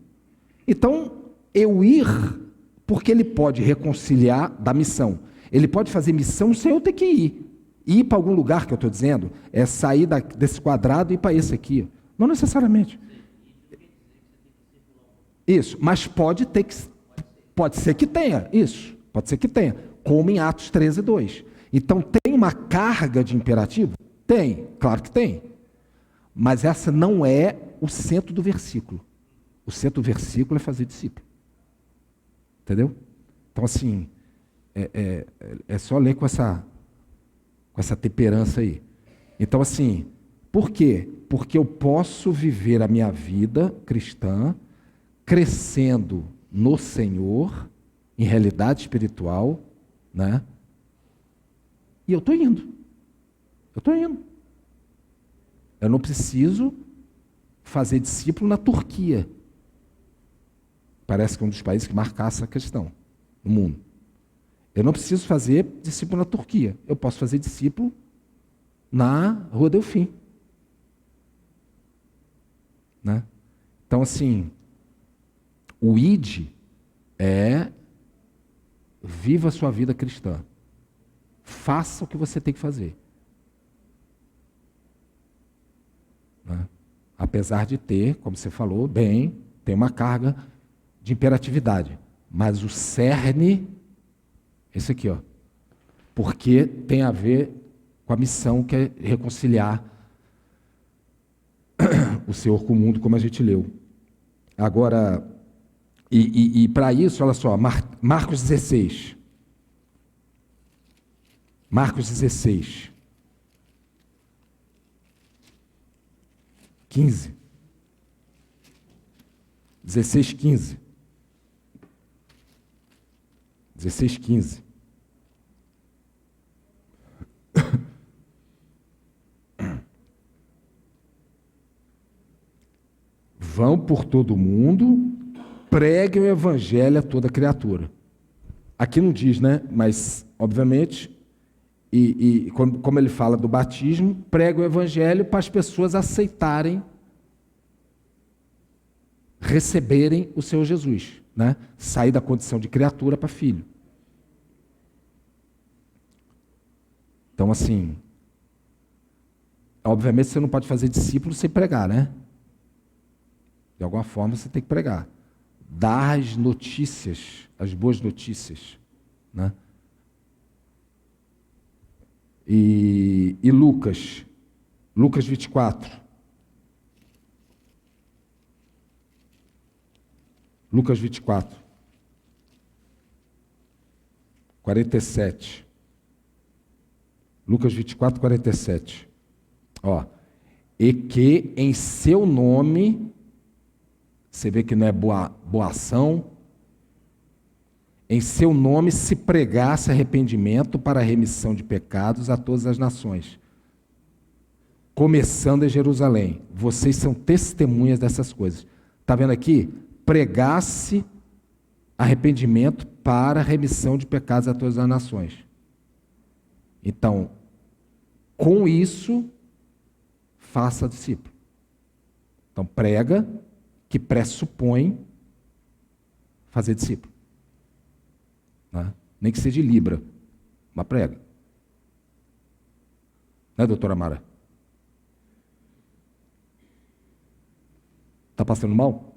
então eu ir... Porque ele pode reconciliar da missão. Ele pode fazer missão sem eu ter que ir. Ir para algum lugar que eu estou dizendo, é sair desse quadrado e ir para esse aqui. Não necessariamente. Isso, mas pode ser que tenha, isso. Pode ser que tenha. Como em Atos 13:2. Então, tem uma carga de imperativo? Tem, claro que tem. Mas essa não é o centro do versículo. O centro do versículo é fazer discípulo. Entendeu? Então, assim, é só ler com essa temperança aí. Então, assim, por quê? Porque eu posso viver a minha vida cristã crescendo no Senhor, em realidade espiritual, né? E eu estou indo. Eu estou indo. Eu não preciso fazer discípulo na Turquia. Parece que é um dos países que marca essa questão no mundo. Eu não preciso fazer discípulo na Turquia. Eu posso fazer discípulo na Rua Delfim. Né? Então, assim, o ID é viva a sua vida cristã. Faça o que você tem que fazer. Né? Apesar de ter, como você falou, tem uma carga de imperatividade, mas o cerne, esse aqui, ó, porque tem a ver com a missão que é reconciliar o Senhor com o mundo, como a gente leu. Agora, e para isso, olha só, Marcos 16. Marcos 16. 15. 16:15. 16:15. Vão por todo mundo, preguem o evangelho a toda criatura. Aqui não diz, né? Mas, obviamente, como ele fala do batismo, prega o evangelho para as pessoas aceitarem, receberem o Senhor Jesus, né? Sair da condição de criatura para filho. Então, assim, obviamente você não pode fazer discípulo sem pregar, né? De alguma forma você tem que pregar. Dar as notícias, as boas notícias, né? E Lucas 24. Lucas 24, 47. Lucas 24, 47. Ó, e que em seu nome, você vê que não é boa ação, em seu nome se pregasse arrependimento para a remissão de pecados a todas as nações, começando em Jerusalém. Vocês são testemunhas dessas coisas. Está vendo aqui? Pregasse arrependimento para a remissão de pecados a todas as nações. Então, com isso, faça discípulo. Então, prega, que pressupõe fazer discípulo. Né? Nem que seja de Libra, mas prega. Né, doutora Mara? Está passando mal?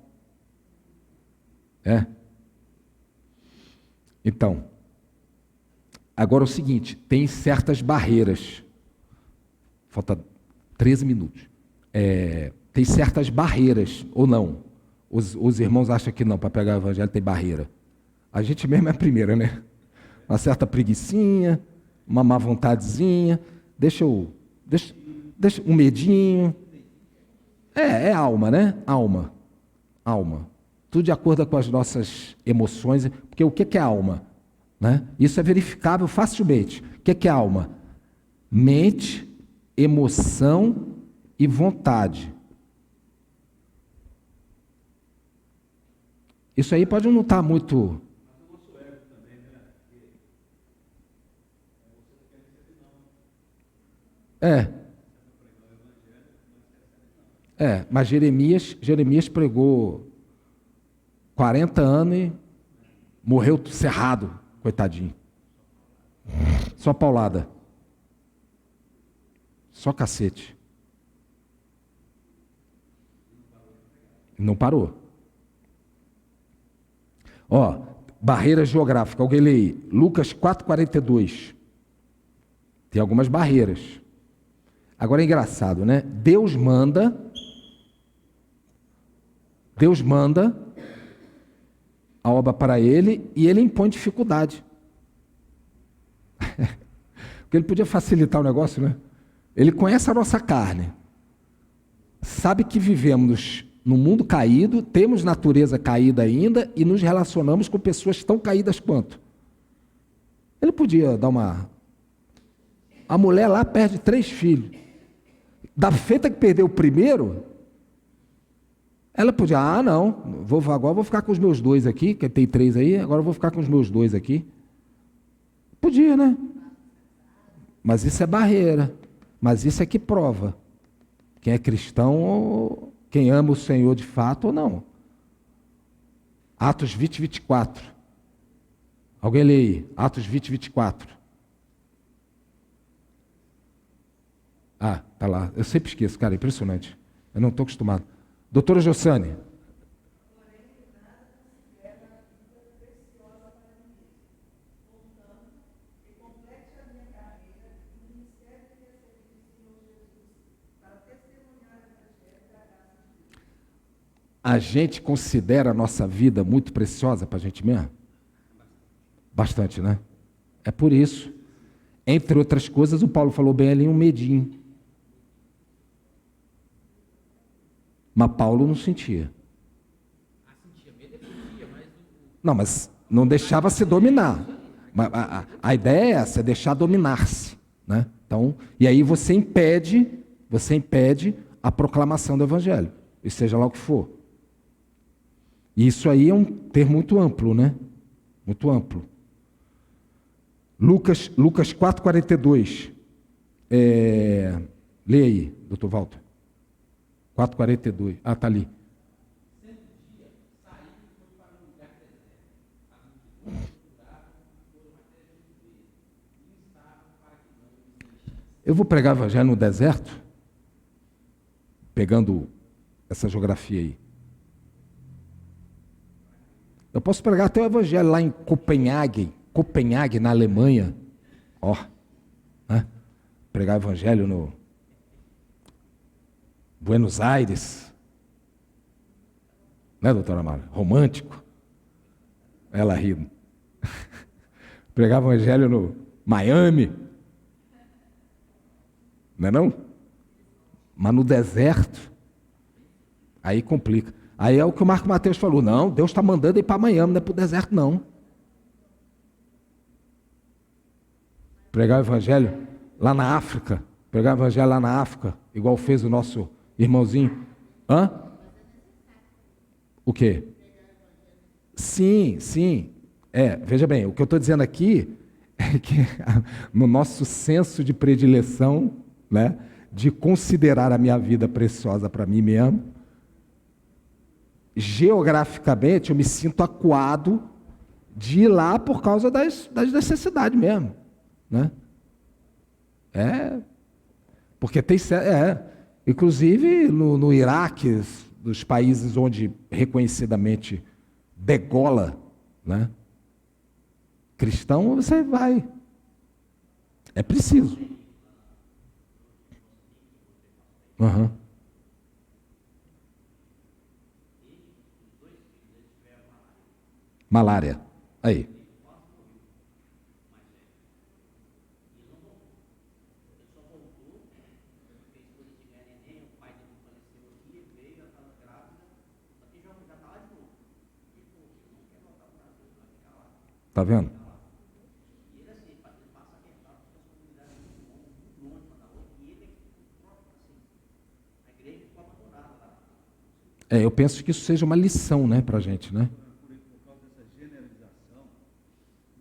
É? Então, agora é o seguinte, tem certas barreiras. Falta 13 minutos. Tem certas barreiras, ou não? Os irmãos acham que não, para pegar o evangelho tem barreira. A gente mesmo é a primeira, né? Uma certa preguicinha, uma má vontadezinha, deixa um medinho. É alma, né? Alma. Tudo de acordo com as nossas emoções. Porque o que é alma? Né? Isso é verificável facilmente. O que é alma? Mente, emoção e vontade. Isso aí pode não estar muito... Mas Jeremias pregou 40 anos e morreu cerrado, coitadinho. Só paulada. Só cacete. Não parou. Ó, barreira geográfica. Alguém lê aí. Lucas 4,42. Tem algumas barreiras. Agora é engraçado, né? Deus manda a obra para ele e ele impõe dificuldade. Porque ele podia facilitar o negócio, né? Ele conhece a nossa carne. Sabe que vivemos no mundo caído, temos natureza caída ainda e nos relacionamos com pessoas tão caídas quanto. Ele podia dar uma... A mulher lá perde 3 filhos. Da feita que perdeu o primeiro, ela podia, não, agora vou ficar com os meus 2 aqui, que tem 3 aí, agora eu vou ficar com os meus 2 aqui. Podia, né? Mas isso é barreira. Mas isso é que prova quem é cristão ou quem ama o Senhor de fato ou não. Atos 20, 24. Alguém lê aí? Atos 20, 24. Ah, tá lá. Eu sempre esqueço, cara, impressionante. Eu não estou acostumado. Doutora Jossane. A gente considera a nossa vida muito preciosa para a gente mesmo? Bastante, né? É por isso. Entre outras coisas, o Paulo falou bem ali, um medinho. Mas Paulo não sentia. Não, mas não deixava se dominar. A ideia é essa, é deixar dominar-se. Né? Então, e aí você impede a proclamação do Evangelho, e seja lá o que for. E isso aí é um termo muito amplo, né? Muito amplo. Lucas 4,42. Lê aí, doutor Walter. 4,42. Ah, está ali. Eu vou pregar o evangelho no deserto, pegando essa geografia aí. Eu posso pregar até o evangelho lá em Copenhague, na Alemanha. Né? Pregar o evangelho no Buenos Aires. Né, doutora Mara? Romântico. Ela rindo. Pregar evangelho no Miami. Não é não? Mas no deserto, aí complica. Aí é o que o Marco Mateus falou. Não, Deus está mandando ir para Miami, não é para o deserto, não. Pregar o evangelho lá na África. Pregar o evangelho lá na África, igual fez o nosso irmãozinho. Hã? O quê? Sim, sim. Veja bem, o que eu estou dizendo aqui é que no nosso senso de predileção, né, de considerar a minha vida preciosa para mim mesmo, geograficamente eu me sinto acuado de ir lá por causa das necessidades mesmo, né? Porque tem, inclusive no Iraque, dos países onde reconhecidamente degola, né, cristão, você vai. É preciso. Uhum. Malária. Aí. Tá vendo? Eu penso que isso seja uma lição, né, para a gente, né? Por causa dessa generalização,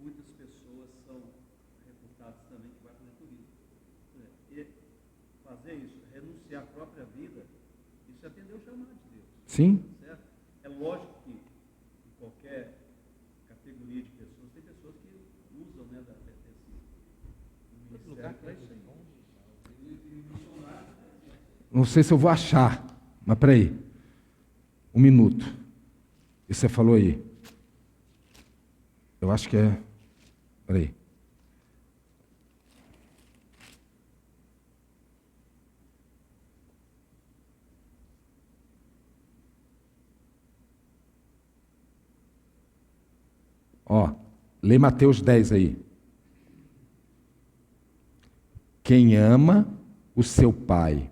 muitas pessoas são reputadas também que vai fazer turismo. E fazer isso, renunciar à própria vida, isso é atender o chamado de Deus. Sim. Certo? É lógico que em qualquer categoria de pessoas, tem pessoas que usam, né, desse ministério para isso aí. Não sei se eu vou achar, mas peraí. Um minuto. E você falou aí. Eu acho que é. Peraí. Lê Mateus 10 aí. Quem ama o seu pai.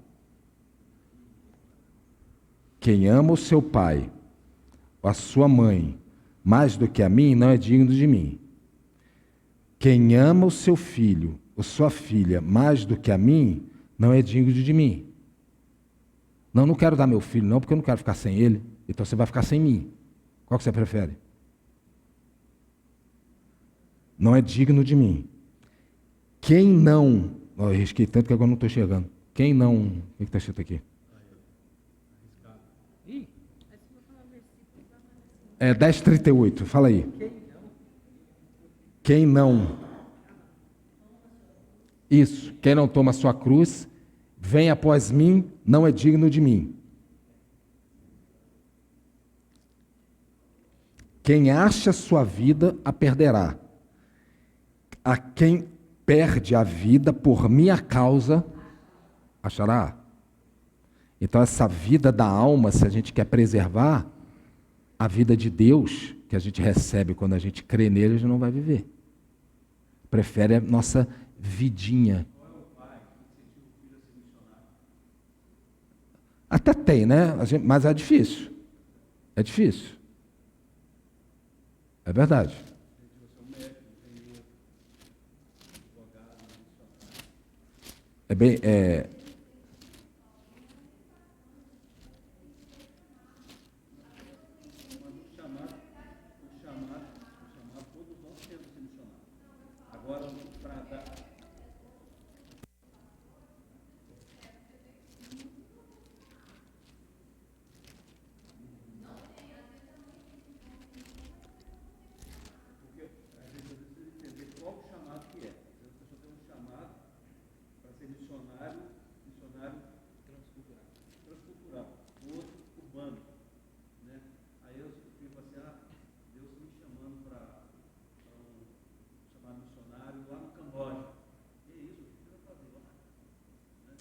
Quem ama o seu pai, a sua mãe, mais do que a mim, não é digno de mim. Quem ama o seu filho, ou sua filha, mais do que a mim, não é digno de mim. Não quero dar meu filho, não, porque eu não quero ficar sem ele. Então você vai ficar sem mim. Qual que você prefere? Não é digno de mim. Quem não... Eu risquei tanto que agora não estou chegando. Quem não... O que está escrito aqui? 10:38, fala aí. Quem não? Isso, quem não toma sua cruz, vem após mim, não é digno de mim. Quem acha sua vida, a perderá. A quem perde a vida por minha causa, achará. Então essa vida da alma, se a gente quer preservar, a vida de Deus, que a gente recebe quando a gente crê nele, a gente não vai viver. Prefere a nossa vidinha. Até tem, né? Mas é difícil. É difícil. É verdade.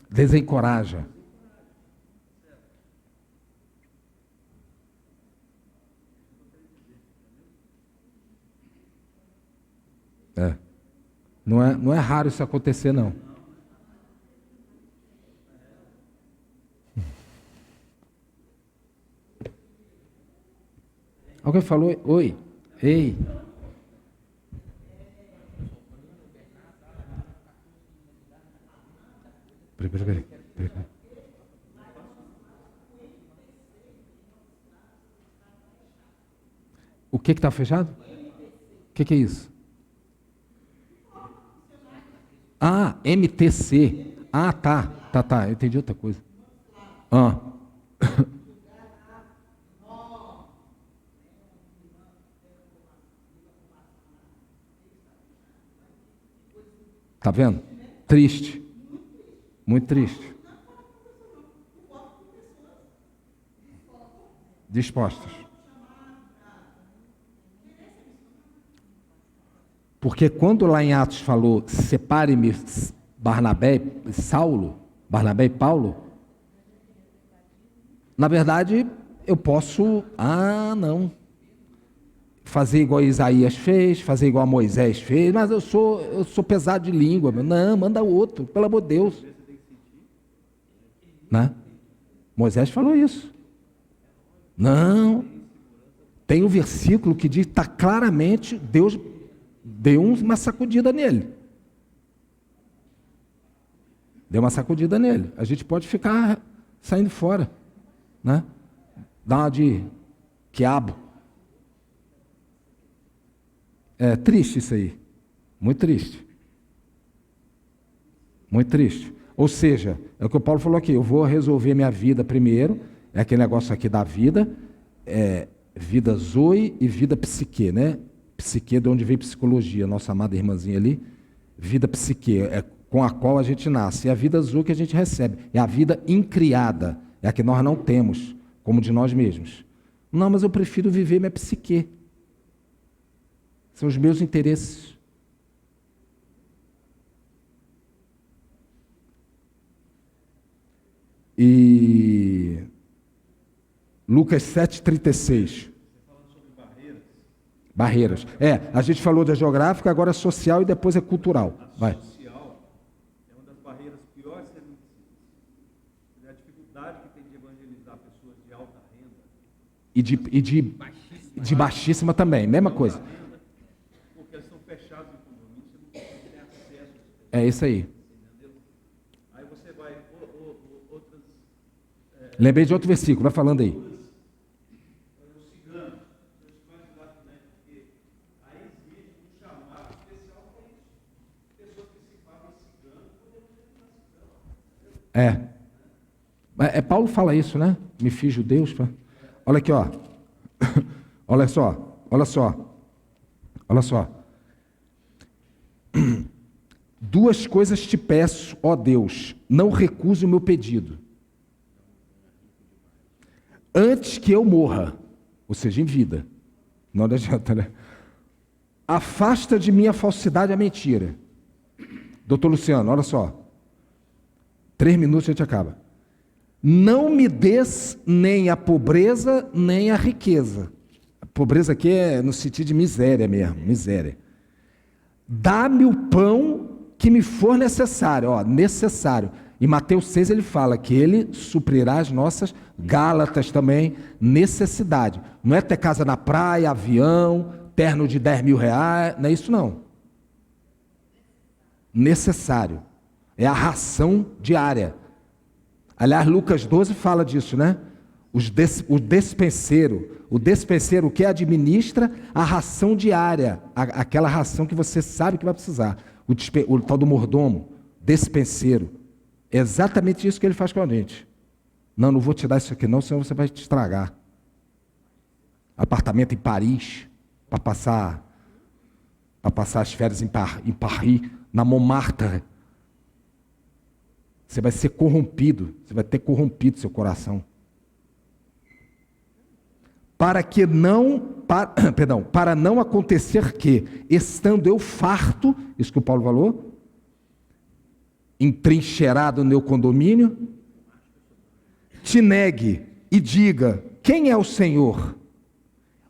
Desencoraja. Não é raro isso acontecer, não. Alguém falou? Oi. Ei. Peraí. O que está fechado? O que é isso? Ah, MTC. Ah, tá. Eu entendi outra coisa. Ah. Tá vendo? Triste. Muito triste. Dispostos. Porque quando lá em Atos falou, separe-me Barnabé e Paulo, na verdade, eu posso, não, fazer igual Isaías fez, fazer igual Moisés fez, mas eu sou pesado de língua. Não, manda outro, pelo amor de Deus. Né? Moisés falou isso. Não, tem um versículo que diz, está claramente, Deus deu uma sacudida nele. Deu uma sacudida nele. A gente pode ficar saindo fora, né? Dá uma de quiabo. É triste isso aí. Muito triste. Muito triste. Ou seja, é o que o Paulo falou aqui, eu vou resolver minha vida primeiro, é aquele negócio aqui da vida, vida zoe e vida psique, né? Psique, de onde vem psicologia, nossa amada irmãzinha ali, vida psique, é com a qual a gente nasce, e a vida zoe que a gente recebe, é a vida incriada, é a que nós não temos, como de nós mesmos. Não, mas eu prefiro viver minha psique. São os meus interesses. E Lucas 7,36. Barreiras. A gente falou da geográfica, agora é social e depois é cultural. Vai. Social é uma das barreiras piores que é a dificuldade que tem de evangelizar pessoas de alta renda. E de baixíssima também, mesma coisa. Porque eles são fechados em condomínio, você não tem acesso. É isso aí. Aí você vai, outras... Lembrei de outro versículo, vai falando aí. Paulo fala isso, né? Me fiz judeus. Olha aqui, ó. Olha só. Duas coisas te peço, ó Deus, não recuse o meu pedido. Antes que eu morra, ou seja, em vida. Não adianta, né? Afasta de mim a falsidade e a mentira. Doutor Luciano, olha só. 3 minutos a gente acaba. Não me des nem a pobreza, nem a riqueza. A pobreza aqui é no sentido de miséria mesmo, miséria. Dá-me o pão que me for necessário, necessário. Em Mateus 6 ele fala que ele suprirá as nossas, Gálatas também, necessidade. Não é ter casa na praia, avião, terno de 10 mil reais, não é isso não. Necessário. É a ração diária. Aliás, Lucas 12 fala disso, né? O despenseiro que administra a ração diária, aquela ração que você sabe que vai precisar. O tal do mordomo, despenseiro. É exatamente isso que ele faz com a gente. Não vou te dar isso aqui não, senão você vai te estragar. Apartamento em Paris, para passar as férias em Paris, na Montmartre. Você vai ser corrompido, você vai ter corrompido seu coração. Para não acontecer que, estando eu farto, isso que o Paulo falou, entrincheirado no meu condomínio, te negue e diga, quem é o Senhor?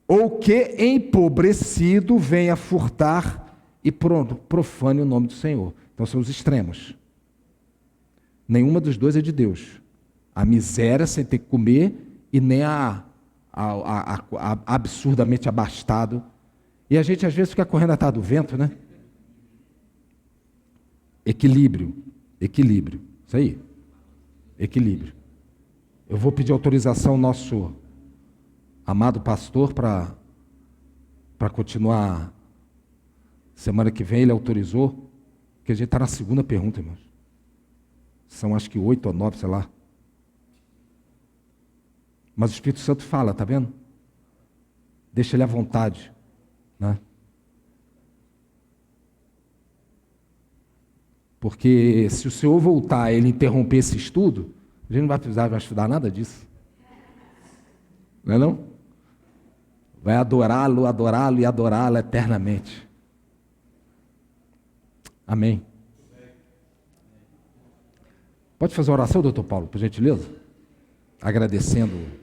Ou que empobrecido venha furtar e pronto, profane o nome do Senhor. Então são os extremos. Nenhuma dos dois é de Deus. A miséria sem ter que comer e nem a absurdamente abastado. E a gente às vezes fica correndo atrás do vento, né? Equilíbrio. Isso aí. Equilíbrio. Eu vou pedir autorização ao nosso amado pastor para continuar. Semana que vem ele autorizou, que a gente está na segunda pergunta, irmãos. São acho que 8 ou 9, sei lá. Mas o Espírito Santo fala, tá vendo? Deixa ele à vontade, né? Porque se o Senhor voltar e ele interromper esse estudo, a gente não vai precisar estudar nada disso. Não é não? Vai adorá-lo e adorá-lo eternamente. Amém. Pode fazer uma oração, doutor Paulo, por gentileza? Agradecendo